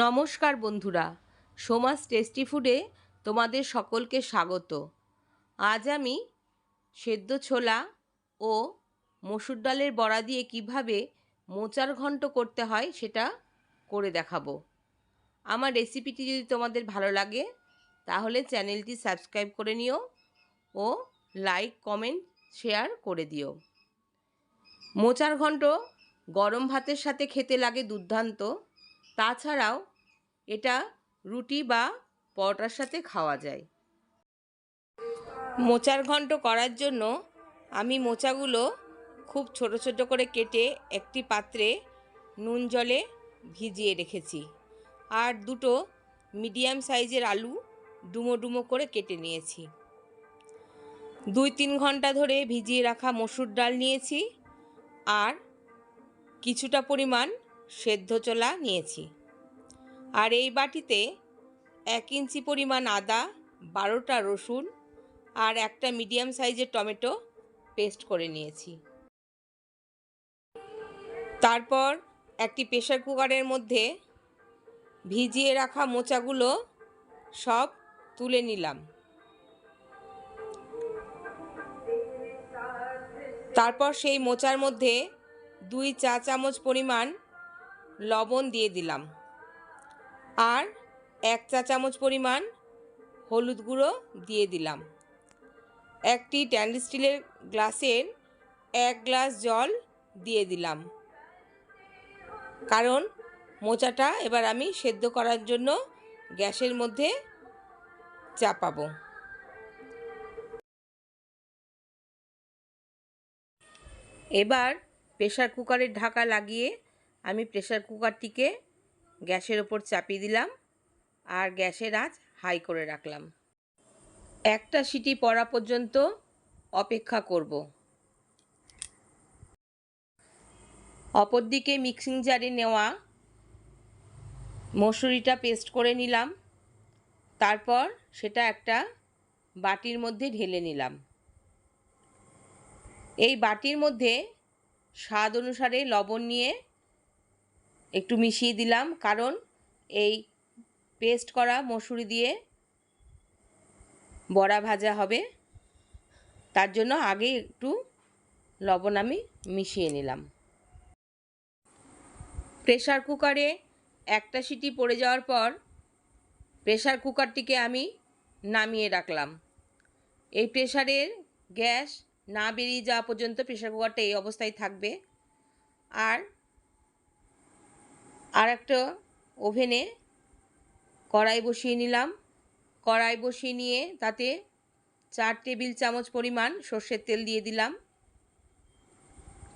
নমস্কার বন্ধুরা, সোমাস টেস্টি ফুডে তোমাদের সকলকে স্বাগত। আজ আমি সেদ্ধ ছোলা ও মসুর ডালের বড়া দিয়ে কিভাবে মোচার ঘন্ট করতে হয় সেটা করে দেখাবো। আমার রেসিপিটি যদি তোমাদের ভালো লাগে তাহলে চ্যানেলটি সাবস্ক্রাইব করে নিও ও লাইক, কমেন্ট, শেয়ার করে দিও। মোচার ঘন্ট গরম ভাতের সাথে খেতে লাগে দুর্দান্ত। তাছাড়াও এটা রুটি বা পরোটার সাথে খাওয়া যায়। মোচার ঘন্ট করার জন্য আমি মোচাগুলো খুব ছোট ছোট করে কেটে একটি পাত্রে নুন জলে ভিজিয়ে রেখেছি। আর দুটো মিডিয়াম সাইজের আলু ডুমো ডুমো করে কেটে নিয়েছি। 2-3 ঘন্টা ধরে ভিজিয়ে রাখা মসুর ডাল নিয়েছি আর কিছুটা পরিমাণ সেদ্ধ ছোলা নিয়েছি। আর এই বাটিতে 1 ইঞ্চি পরিমাণ আদা, 12টা রসুন আর একটা মিডিয়াম সাইজের টমেটো পেস্ট করে নিয়েছি। তারপর একটি প্রেসার কুকারের মধ্যে ভিজিয়ে রাখা মোচাগুলো সব তুলে নিলাম। তারপর সেই মোচার মধ্যে 2 চা চামচ পরিমাণ লবণ দিয়ে দিলাম আর 1 চা চামচ পরিমাণ হলুদ গুঁড়ো দিয়ে দিলাম। একটি স্টেনলেস স্টিলের গ্লাসের 1 গ্লাস জল দিয়ে দিলাম, কারণ মোচাটা এবার আমি সেদ্ধ করার জন্য গ্যাসের মধ্যে চাপাবো। এবার প্রেসার কুকারের ঢাকা লাগিয়ে আমি প্রেসার কুকারটিকে গ্যাসের ওপর চাপিয়ে দিলাম আর গ্যাসের আঁচ হাই করে রাখলাম। একটা সিটি পড়া পর্যন্ত অপেক্ষা করব। অপরদিকে মিক্সিং জারে নেওয়া মসুরিটা পেস্ট করে নিলাম। তারপর সেটা একটা বাটির মধ্যে ঢেলে নিলাম। এই বাটির মধ্যে স্বাদ অনুসারে লবণ নিয়ে একটু মিশিয়ে দিলাম, কারণ এই পেস্ট করা মসুরি দিয়ে বড়া ভাজা হবে, তার জন্য আগে একটু লবণ আমি মিশিয়ে নিলাম। প্রেসার কুকারে একটা সিটি পড়ে যাওয়ার পর প্রেসার কুকারটিকে আমি নামিয়ে রাখলাম। এই প্রেসারের গ্যাস না বেরিয়ে যাওয়া পর্যন্ত প্রেসার কুকারটা এই অবস্থায় থাকবে। আর একটা ওভেনে কড়াই বসিয়ে নিলাম। কড়াই বসিয়ে নিয়ে তাতে 4 টেবিল চামচ পরিমাণ সর্ষের তেল দিয়ে দিলাম।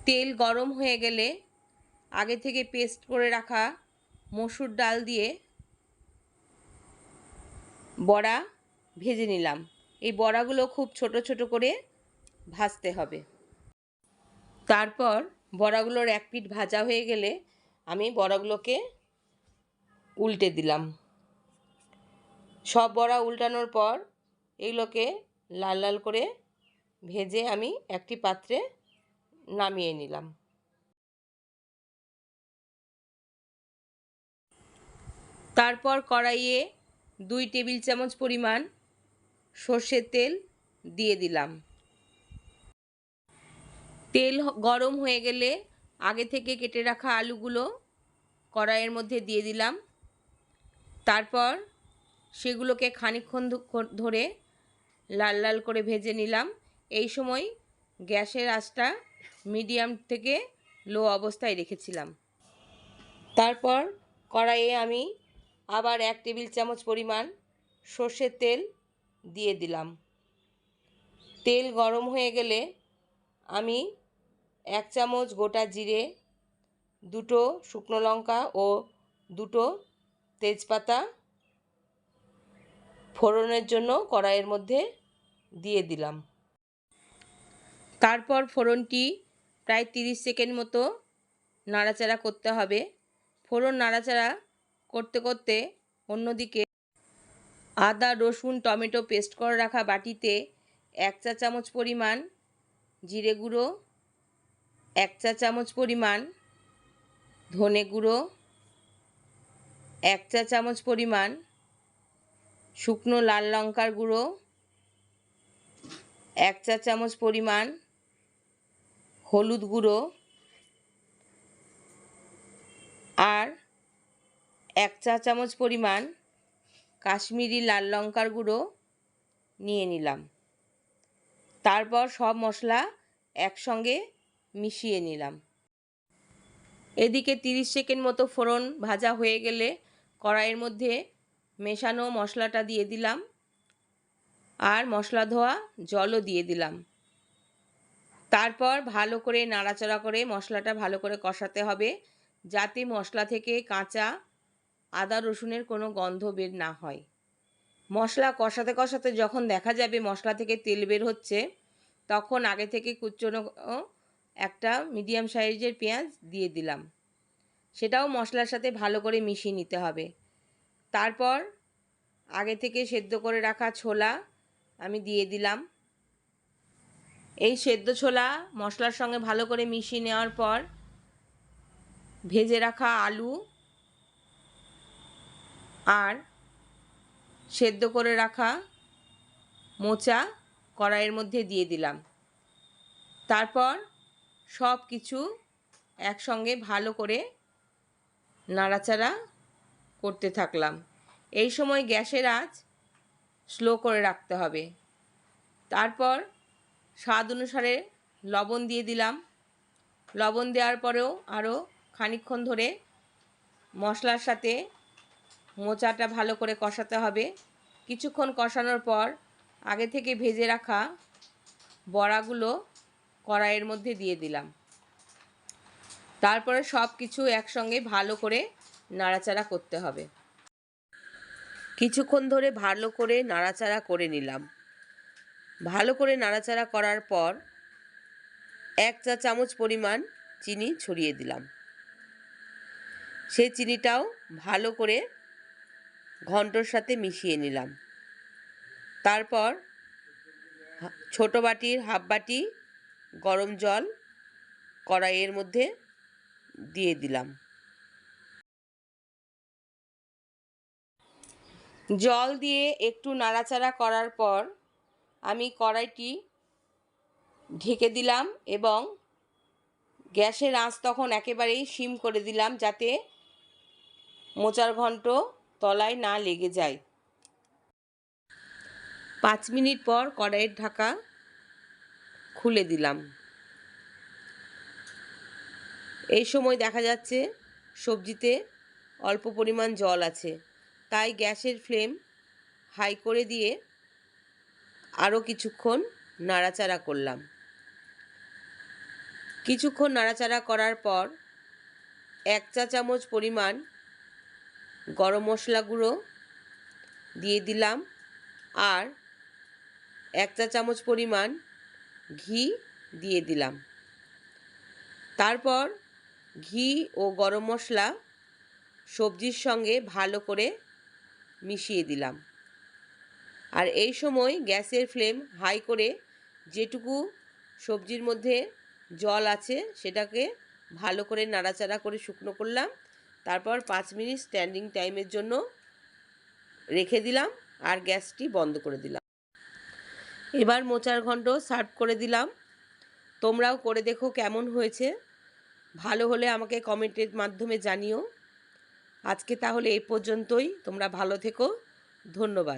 তেল গরম হয়ে গেলে আগে থেকে পেস্ট করে রাখা মসুর ডাল দিয়ে বড়া ভেজে নিলাম। এই বড়াগুলো খুব ছোট ছোট করে ভাজতে হবে। তারপর বড়াগুলোর এক পিঠ ভাজা হয়ে গেলে আমি বড়াগুলোকে উল্টে দিলাম। সব বড়া উল্টানোর পর এগুলোকে লাল লাল করে ভেজে আমি একটি পাত্রে নামিয়ে নিলাম। তারপর কড়াইয়ে 2 টেবিল চামচ পরিমাণ সর্ষের তেল দিয়ে দিলাম। তেল গরম হয়ে গেলে আগে থেকে কেটে রাখা আলুগুলো কড়াইয়ের মধ্যে দিয়ে দিলাম। তারপর সেগুলোকে খানিকক্ষণ ধরে লাল লাল করে ভেজে নিলাম। এই সময় গ্যাসের আঁচটা মিডিয়াম থেকে লো অবস্থায় রেখেছিলাম। তারপর কড়াইয়ে আমি আবার 1 টেবিল চামচ পরিমাণ সর্ষের তেল দিয়ে দিলাম। তেল গরম হয়ে গেলে আমি 1 চামচ গোটা জিরে, 2টো শুকনো লঙ্কা ও 2টো তেজপাতা ফোড়নের জন্য কড়াইয়ের মধ্যে দিয়ে দিলাম। তারপর ফোড়নটি প্রায় 30 সেকেন্ড মতো নাড়াচাড়া করতে হবে। ফোড়ন নাড়াচাড়া করতে করতে অন্যদিকে আদা, রসুন, টমেটো পেস্ট করে রাখা বাটিতে 1 চা চামচ পরিমাণ জিরে গুঁড়ো, 1 চা চামচ পরিমাণ ধনে গুঁড়ো, 1 চা চামচ পরিমাণ শুকনো লাল লঙ্কার গুঁড়ো, 1 চা চামচ পরিমাণ হলুদ গুঁড়ো আর 1 চা চামচ পরিমাণ কাশ্মীরি লাল লঙ্কার গুঁড়ো নিয়ে নিলাম। তারপর সব মশলা একসঙ্গে মিশিয়ে নিলাম। এদিকে 30 সেকেন্ড মতো ফোড়ন ভাজা হয়ে গেলে কড়াইয়ের মধ্যে মেশানো মশলাটা দিয়ে দিলাম আর মশলা ধোয়া জলও দিয়ে দিলাম। তারপর ভালো করে নাড়াচাড়া করে মশলাটা ভালো করে কষাতে হবে, যাতে মশলা থেকে কাঁচা আদা রসুনের কোনো গন্ধ বের না হয়। মশলা কষাতে কষাতে যখন দেখা যাবে মশলা থেকে তেল বের হচ্ছে, তখন আগে থেকে কুচনো একটা মিডিয়াম সাইজের পেঁয়াজ দিয়ে দিলাম। সেটাও মশলার সাথে ভালো করে মিশিয়ে নিতে হবে। তারপর আগে থেকে সেদ্ধ করে রাখা ছোলা আমি দিয়ে দিলাম। এই সেদ্ধ ছোলা মশলার সঙ্গে ভালো করে মিশিয়ে নেওয়ার পর ভেজে রাখা আলু আর সেদ্ধ করে রাখা মোচা কড়াইয়ের মধ্যে দিয়ে দিলাম। তারপর সব কিছু একসঙ্গে ভালো করে নাড়াচাড়া করতে থাকলাম। এই সময় গ্যাসের আঁচ স্লো করে রাখতে হবে। তারপর স্বাদ অনুসারে লবণ দিয়ে দিলাম। লবণ দেওয়ার পরেও আরও খানিকক্ষণ ধরে মশলার সাথে মোচাটা ভালো করে কষাতে হবে। কিছুক্ষণ কষানোর পর আগে থেকে ভেজে রাখা বড়াগুলো কড়াইয়ের মধ্যে দিয়ে দিলাম। তারপরে সব কিছু একসঙ্গে ভালো করে নাড়াচাড়া করতে হবে। কিছুক্ষণ ধরে ভালো করে নাড়াচাড়া করে নিলাম। ভালো করে নাড়াচাড়া করার পর 1 চা চামচ পরিমাণ চিনি ছড়িয়ে দিলাম। সেই চিনিটাও ভালো করে ঘন্টর সাথে মিশিয়ে নিলাম। তারপর ছোট বাটির হাফ বাটি গরম জল কড়াইয়ের মধ্যে দিয়ে দিলাম। জল দিয়ে একটু নাড়াচাড়া করার পর আমি কড়াইটি ঢেকে দিলাম এবং গ্যাসের আঁচ তখন একেবারেই সিম করে দিলাম, যাতে মোচার ঘন্ট তলায় না লেগে যায়। 5 মিনিট পর কড়াইয়ের ঢাকা খুলে দিলাম। এই সময় দেখা যাচ্ছে সবজিতে অল্প পরিমাণ জল আছে, তাই গ্যাসের ফ্লেম হাই করে দিয়ে আরও কিছুক্ষণ নাড়াচাড়া করলাম। কিছুক্ষণ নাড়াচাড়া করার পর 1 চা চামচ পরিমাণ গরম মশলা গুঁড়ো দিয়ে দিলাম আর 1 চা চামচ পরিমাণ ঘি দিয়ে দিলাম। তারপর ঘি ও গরম মশলা সবজির সঙ্গে ভালো করে মিশিয়ে দিলাম। আর এই সময় গ্যাসের ফ্লেম হাই করে যেটুকু সবজির মধ্যে জল আছে সেটাকে ভালো করে নাড়াচাড়া করে শুকনো করলাম। তারপর 5 মিনিট স্ট্যান্ডিং টাইমের জন্য রেখে দিলাম আর গ্যাসটি বন্ধ করে দিলাম। এবার মোচার ঘন্ট সার্ভ করে দিলাম। তোমরাও করে দেখো কেমন হয়েছে। ভালো হলে আমাকে কমেন্টের মাধ্যমে জানিও। আজকে তাহলে এই পর্যন্তই। তোমরা ভালো থেকো। ধন্যবাদ।